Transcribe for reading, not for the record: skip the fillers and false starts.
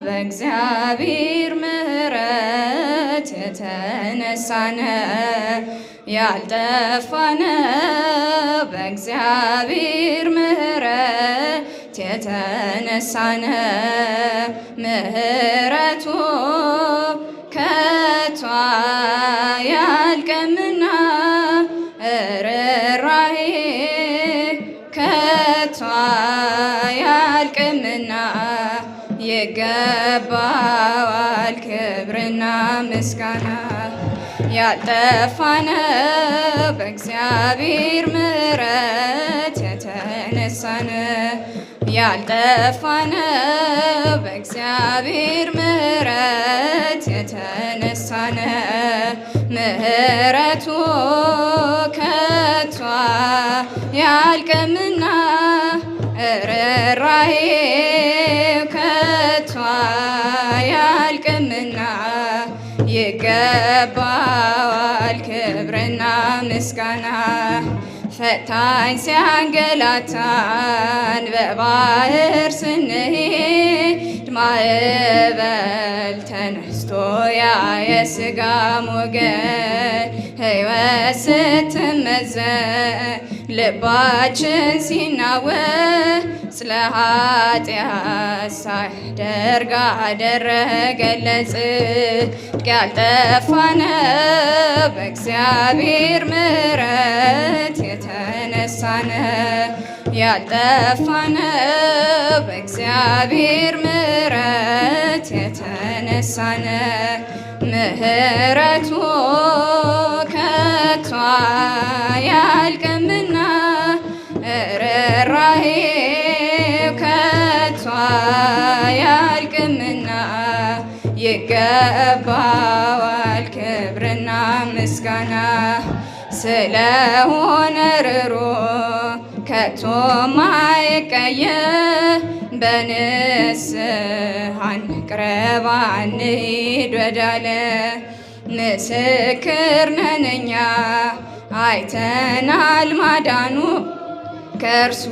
በእግዚአብሔር ምሕረት የተነሳነ ያልጠፋነ በእግዚአብሔር ምሕረት የተነሳነ ምሕረቱ ከቶ አያልቅምና ርኅራኄ ከቶ አያልቅምና ይገባዋል ክብርና ምስጋና። ያልጠፋነ በእግዚአብሔር ምሕረት የተነሳነ ያልጠፋነ በእግዚአብሔር ምሕረት የተነሳነ ምሕረቱ ከቶ አያልቅምና ርኅራኄው ከቶ አያልቅምና ይገባዋል ክብርና ምስጋና። ፈታኝ ሲያንገላታን በባህር ስንሄድ ማዕበል ተነስቶ ያ የሥጋ ሞገድ ሕይወት ስትመዘን ልባችን ሲናወጥ ስለ ኃጢአት ሳያደርግ አደረገለት ጽድቅ። ያልጠፋነ በእግዚአብሔር ምሕረት የተነሳነ ያልጠፋነ በእግዚአብሔር ምሕረት የተነሳነ ምሕረቱ ከቶ አያልቅምና ርኅራኄው ከቶ አያልቅምና ይገባዋል ክብርና ምስጋና። ስለሆነ ርኅሩኅ ከቶ ማይቀየር በንስሐ እንቅረብ እንሂድ ወዳለ ምስክር ነን እኛ አይተናል ማዳኑ ከእርሱ